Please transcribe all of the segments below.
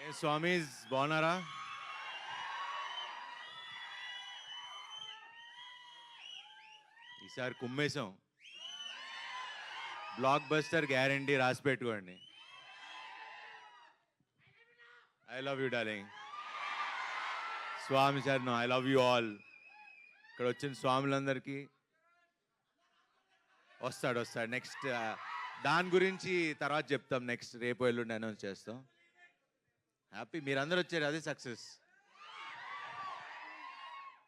ఏ స్వామీస్ బాగున్నారా? ఈసారి కుమ్మేశాం. Block buster guarantee రాసి పెట్టుకోండి. I love you darling. స్వామి sir I love you all. ఇక్కడ వచ్చిన స్వాములందరికీ వస్తాడు నెక్స్ట్ దాని గురించి తర్వాత చెప్తాం. నెక్స్ట్ రేపు ఎల్లుండి అనౌన్స్ చేస్తాం. హ్యాపీ మీరందరూ వచ్చారు, అదే సక్సెస్.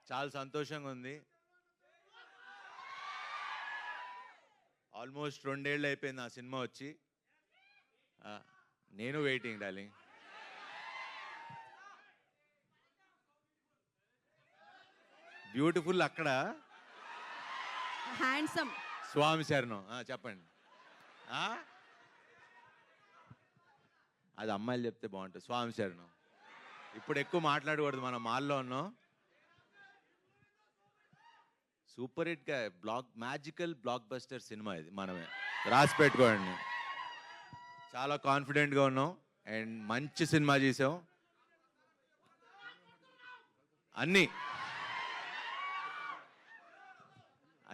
చాలా సంతోషంగా ఉంది. ఆల్మోస్ట్ 2 ఏళ్ళు అయిపోయింది ఆ సినిమా వచ్చి. నేను వెయిటింగ్ డార్లింగ్. బ్యూటిఫుల్ అక్కడ హ్యాండ్సమ్ స్వామి శరణం. చెప్పండి. అది అమ్మాయిలు చెప్తే బాగుంటుంది. స్వామి శరణం. ఇప్పుడు ఎక్కువ మాట్లాడకూడదు, మనం మాల్లో ఉన్నాం. సూపర్ హిట్ గా మ్యాజికల్ బ్లాక్ బస్టర్ సినిమా ఇది. మనమే రాసి పెట్టుకోండి. చాలా కాన్ఫిడెంట్గా ఉన్నాం అండ్ మంచి సినిమా చేసాం. అన్నీ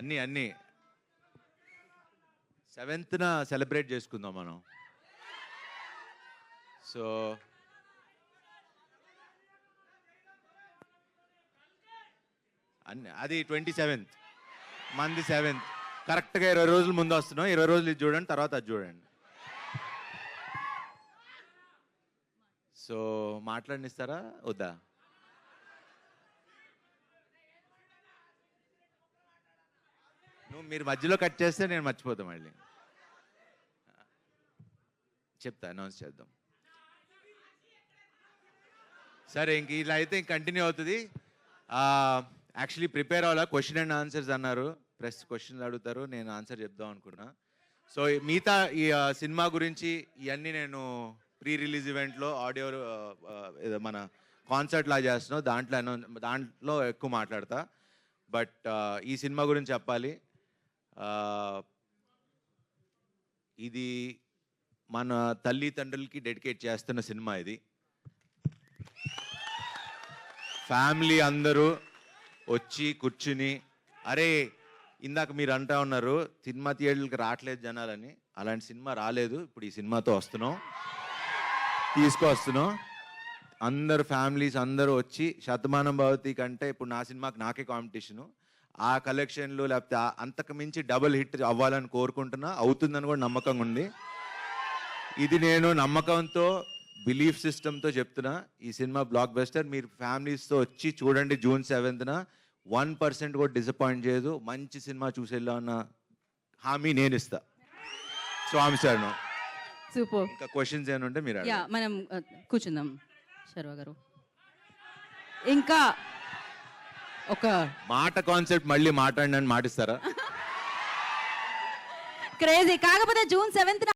అన్నీ అన్నీ 7th సెలబ్రేట్ చేసుకుందాం మనం. సో అది 27th, మంది 7th. కరెక్ట్గా 20 రోజుల ముందు వస్తున్నాం. 20 రోజులు ఇది చూడండి, తర్వాత అది చూడండి. సో మాట్లాడినిస్తారా వద్దా? మీరు మధ్యలో కట్ చేస్తే నేను మర్చిపోతాను మళ్ళీ. చెప్తా, అనౌన్స్ చేద్దాం. సరే ఇంక ఇలా అయితే ఇంక కంటిన్యూ అవుతుంది. యాక్చువల్లీ ప్రిపేర్ అవ్వాలా. క్వశ్చన్ అండ్ ఆన్సర్స్ అన్నారు. ప్రెస్ క్వశ్చన్స్ అడుగుతారు, నేను ఆన్సర్ చెప్దాం అనుకున్నా. సో మిగతా ఈ సినిమా గురించి ఇవన్నీ నేను ప్రీ రిలీజ్ ఈవెంట్లో ఆడియో మన కాన్సర్ట్ లా చేస్తున్నాం, దాంట్లో ఎక్కువ మాట్లాడతా. బట్ ఈ సినిమా గురించి చెప్పాలి. ఇది మన తల్లిదండ్రులకి డెడికేట్ చేస్తున్న సినిమా ఇది. ఫ్యామిలీ అందరూ వచ్చి కూర్చుని, అరే ఇందాక మీరు అంటా ఉన్నారు సినిమా థియేటర్లకి రావట్లేదు జనాలని. అలాంటి సినిమా రాలేదు. ఇప్పుడు ఈ సినిమాతో తీసుకొస్తున్నాం. అందరు ఫ్యామిలీస్ అందరూ వచ్చి, శతమానం భవతి కంటే ఇప్పుడు నా సినిమాకి నాకే కాంపిటీషను. ఆ కలెక్షన్లు లేకపోతే అంతకు మించి డబుల్ హిట్ అవ్వాలని కోరుకుంటున్నా. అవుతుందని కూడా నమ్మకంగా ఉంది. ఇది నేను నమ్మకంతో, బిలీఫ్ సిస్టమ్తో చెప్తున్నా. ఈ సినిమా బ్లాక్ బస్టర్. మీరు ఫ్యామిలీస్తో వచ్చి చూడండి. June 7th 1% కూడా డిసప్పాయింట్ చేయదు. మంచి సినిమా చూసేలా ఉన్న హామీ నేను ఇస్తా. స్వామి సార్ సూపర్. ఇంకా క్వశ్చన్స్ ఏమైనా ఉంటే మీరు మనం కూర్చుందాం శర్వ గారు. ఇంకా ఒక మాట కాన్సెప్ట్ మళ్ళీ మాట్లాడినని మాటిస్తారా? క్రేజీ. కాకపోతే June 7th